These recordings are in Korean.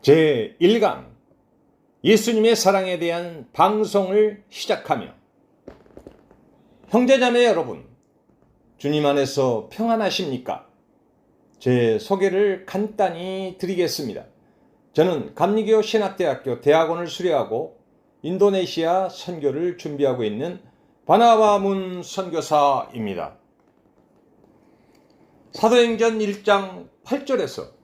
제1강 예수님의 사랑에 대한 방송을 시작하며, 형제자매 여러분, 주님 안에서 평안하십니까? 제 소개를 간단히 드리겠습니다. 저는 감리교 신학대학교 대학원을 수료하고 인도네시아 선교를 준비하고 있는 바나바문 선교사입니다. 사도행전 1장 8절에서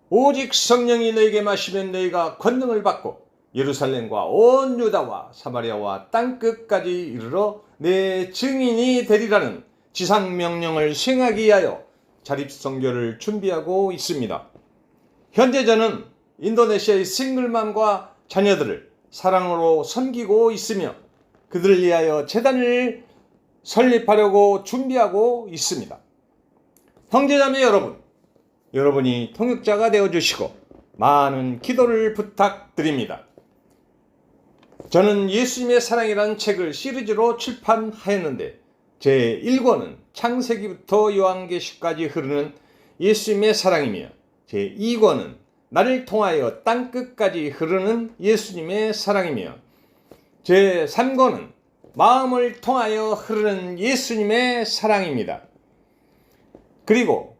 오직 성령이 너에게 마시면 너희가 권능을 받고 예루살렘과 온 유다와 사마리아와 땅끝까지 이르러 내 증인이 되리라는 지상명령을 수행하기 위하여 자립선교를 준비하고 있습니다. 현재 저는 인도네시아의 싱글맘과 자녀들을 사랑으로 섬기고 있으며 그들을 위하여 재단을 설립하려고 준비하고 있습니다. 형제자매 여러분, 여러분이 통역자가 되어주시고 많은 기도를 부탁드립니다. 저는 예수님의 사랑이라는 책을 시리즈로 출판하였는데, 제1권은 창세기부터 요한계시까지 흐르는 예수님의 사랑이며, 제2권은 나를 통하여 땅끝까지 흐르는 예수님의 사랑이며, 제3권은 마음을 통하여 흐르는 예수님의 사랑입니다. 그리고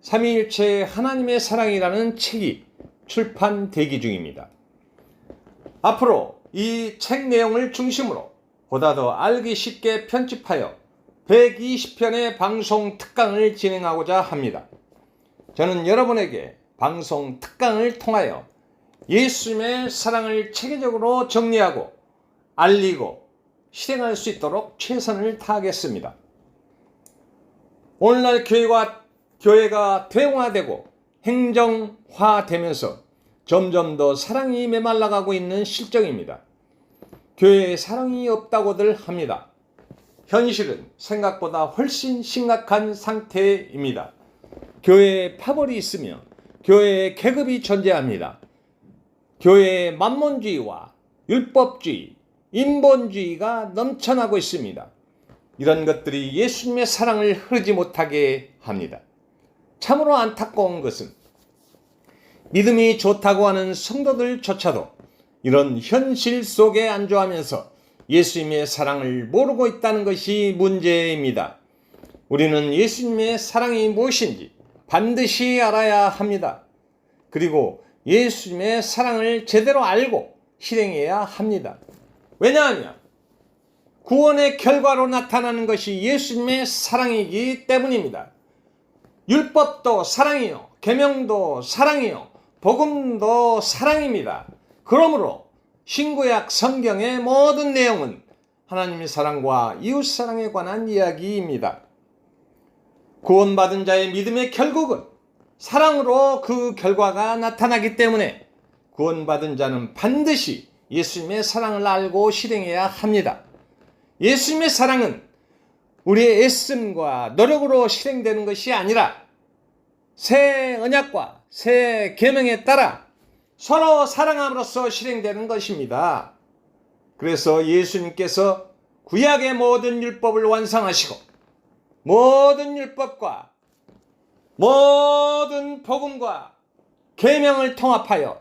삼위일체 하나님의 사랑이라는 책이 출판 대기 중입니다. 앞으로 이 책 내용을 중심으로 보다 더 알기 쉽게 편집하여 120편의 방송 특강을 진행하고자 합니다. 저는 여러분에게 방송 특강을 통하여 예수님의 사랑을 체계적으로 정리하고 알리고 실행할 수 있도록 최선을 다하겠습니다. 오늘날 교회가 대형화되고 행정화되면서 점점 더 사랑이 메말라가고 있는 실정입니다. 교회에 사랑이 없다고들 합니다. 현실은 생각보다 훨씬 심각한 상태입니다. 교회에 파벌이 있으며 교회에 계급이 존재합니다. 교회에 만몬주의와 율법주의, 인본주의가 넘쳐나고 있습니다. 이런 것들이 예수님의 사랑을 흐르지 못하게 합니다. 참으로 안타까운 것은 믿음이 좋다고 하는 성도들조차도 이런 현실 속에 안주하면서 예수님의 사랑을 모르고 있다는 것이 문제입니다. 우리는 예수님의 사랑이 무엇인지 반드시 알아야 합니다. 그리고 예수님의 사랑을 제대로 알고 실행해야 합니다. 왜냐하면 구원의 결과로 나타나는 것이 예수님의 사랑이기 때문입니다. 율법도 사랑이요, 계명도 사랑이요, 복음도 사랑입니다. 그러므로 신구약 성경의 모든 내용은 하나님의 사랑과 이웃사랑에 관한 이야기입니다. 구원받은 자의 믿음의 결국은 사랑으로 그 결과가 나타나기 때문에 구원받은 자는 반드시 예수님의 사랑을 알고 실행해야 합니다. 예수님의 사랑은 우리의 애씀과 노력으로 실행되는 것이 아니라 새 언약과 새 계명에 따라 서로 사랑함으로써 실행되는 것입니다. 그래서 예수님께서 구약의 모든 율법을 완성하시고 모든 율법과 모든 복음과 계명을 통합하여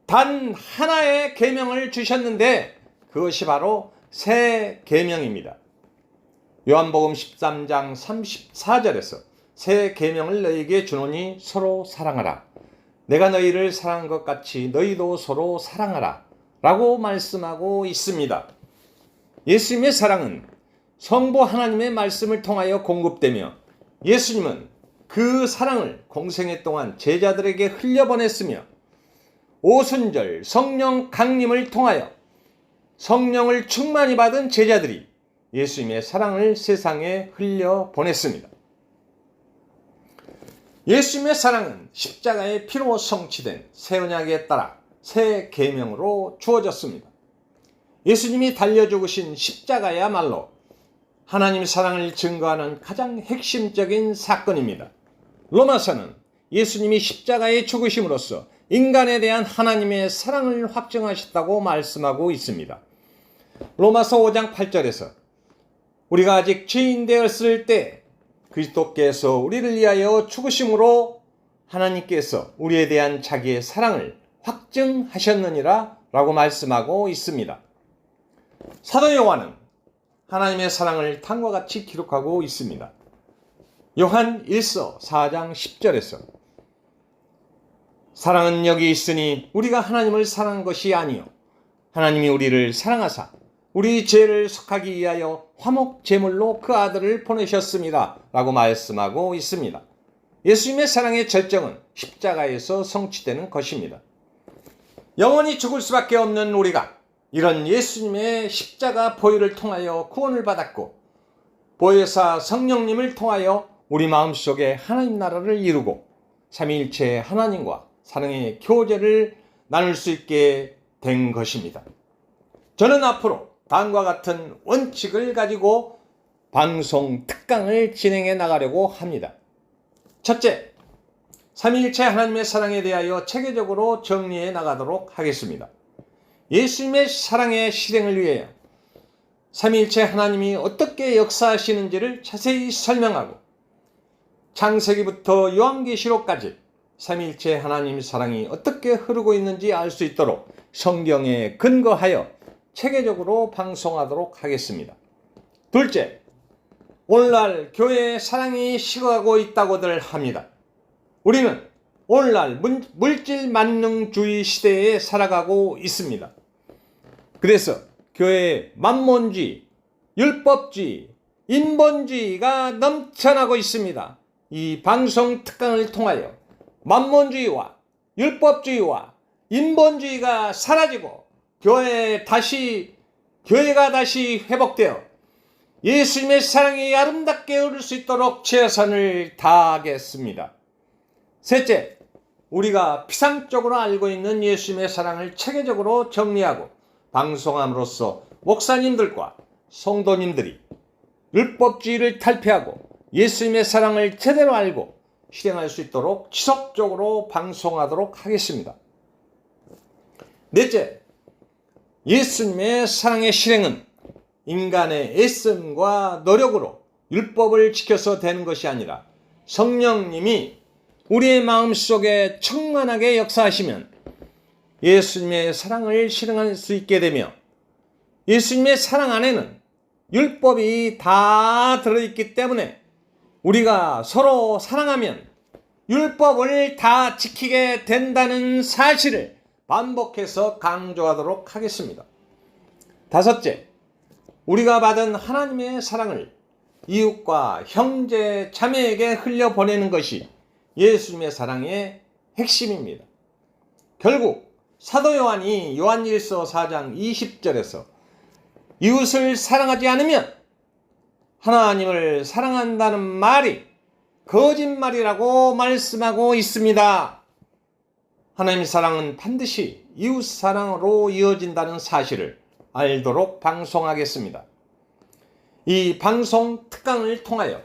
단 하나의 계명을 주셨는데 그것이 바로 새 계명입니다. 요한복음 13장 34절에서 새 계명을 너희에게 주노니 서로 사랑하라. 내가 너희를 사랑한 것 같이 너희도 서로 사랑하라 라고 말씀하고 있습니다. 예수님의 사랑은 성부 하나님의 말씀을 통하여 공급되며, 예수님은 그 사랑을 공생애 동안 제자들에게 흘려보냈으며, 오순절 성령 강림을 통하여 성령을 충만히 받은 제자들이 예수님의 사랑을 세상에 흘려보냈습니다. 예수님의 사랑은 십자가의 피로 성취된 새 언약에 따라 새 계명으로 주어졌습니다. 예수님이 달려 죽으신 십자가야말로 하나님의 사랑을 증거하는 가장 핵심적인 사건입니다. 로마서는 예수님이 십자가에 죽으심으로써 인간에 대한 하나님의 사랑을 확증하셨다고 말씀하고 있습니다. 로마서 5장 8절에서 우리가 아직 죄인 되었을 때 그리스도께서 우리를 위하여 죽으심으로 하나님께서 우리에 대한 자기의 사랑을 확증하셨느니라 라고 말씀하고 있습니다. 사도 요한은 하나님의 사랑을 다음과 같이 기록하고 있습니다. 요한 1서 4장 10절에서 사랑은 여기 있으니 우리가 하나님을 사랑한 것이 아니요 하나님이 우리를 사랑하사 우리 죄를 속하기 위하여 화목 제물로 그 아들을 보내셨습니다 라고 말씀하고 있습니다. 예수님의 사랑의 절정은 십자가에서 성취되는 것입니다. 영원히 죽을 수밖에 없는 우리가 이런 예수님의 십자가 보혈을 통하여 구원을 받았고 보혜사 성령님을 통하여 우리 마음속에 하나님 나라를 이루고 삼위일체 하나님과 사랑의 교제를 나눌 수 있게 된 것입니다. 저는 앞으로 다음과 같은 원칙을 가지고 방송 특강을 진행해 나가려고 합니다. 첫째, 삼위일체 하나님의 사랑에 대하여 체계적으로 정리해 나가도록 하겠습니다. 예수님의 사랑의 실행을 위하여 삼위일체 하나님이 어떻게 역사하시는지를 자세히 설명하고 창세기부터 요한계시록까지 삼위일체 하나님의 사랑이 어떻게 흐르고 있는지 알 수 있도록 성경에 근거하여 체계적으로 방송하도록 하겠습니다. 둘째, 오늘날 교회의 사랑이 식어가고 있다고들 합니다. 우리는 오늘날 물질 만능주의 시대에 살아가고 있습니다. 그래서 교회에 만몬주의, 율법주의, 인본주의가 넘쳐나고 있습니다. 이 방송 특강을 통하여 만몬주의와 율법주의와 인본주의가 사라지고 교회가 다시 회복되어 예수님의 사랑이 아름답게 흐를 수 있도록 최선을 다하겠습니다. 셋째, 우리가 피상적으로 알고 있는 예수님의 사랑을 체계적으로 정리하고 방송함으로써 목사님들과 성도님들이 율법주의를 탈피하고 예수님의 사랑을 제대로 알고 실행할 수 있도록 지속적으로 방송하도록 하겠습니다. 넷째, 예수님의 사랑의 실행은 인간의 애씀과 노력으로 율법을 지켜서 되는 것이 아니라 성령님이 우리의 마음속에 충만하게 역사하시면 예수님의 사랑을 실행할 수 있게 되며 예수님의 사랑 안에는 율법이 다 들어있기 때문에 우리가 서로 사랑하면 율법을 다 지키게 된다는 사실을 반복해서 강조하도록 하겠습니다. 다섯째, 우리가 받은 하나님의 사랑을 이웃과 형제, 자매에게 흘려보내는 것이 예수님의 사랑의 핵심입니다. 결국 사도 요한이 요한1서 4장 20절에서 이웃을 사랑하지 않으면 하나님을 사랑한다는 말이 거짓말이라고 말씀하고 있습니다. 하나님의 사랑은 반드시 이웃 사랑으로 이어진다는 사실을 알도록 방송하겠습니다. 이 방송 특강을 통하여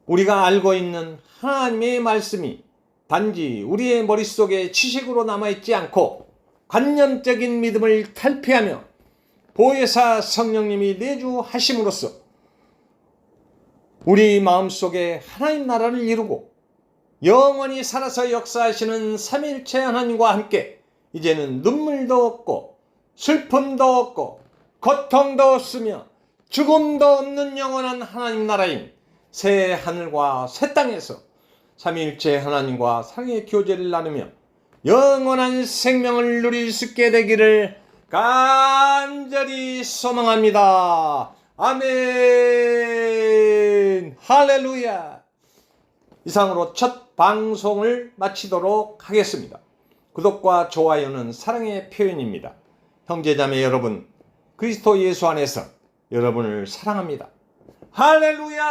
우리가 알고 있는 하나님의 말씀이 단지 우리의 머릿속에 지식으로 남아있지 않고 관념적인 믿음을 탈피하며 보혜사 성령님이 내주하심으로써 우리 마음속에 하나님 나라를 이루고 영원히 살아서 역사하시는 삼위일체 하나님과 함께 이제는 눈물도 없고 슬픔도 없고 고통도 없으며 죽음도 없는 영원한 하나님 나라인 새 하늘과 새 땅에서 삼위일체 하나님과 사랑의 교제를 나누며 영원한 생명을 누릴 수 있게 되기를 간절히 소망합니다. 아멘. 할렐루야. 이상으로 첫 방송을 마치도록 하겠습니다. 구독과 좋아요는 사랑의 표현입니다. 형제자매 여러분, 그리스도 예수 안에서 여러분을 사랑합니다. 할렐루야.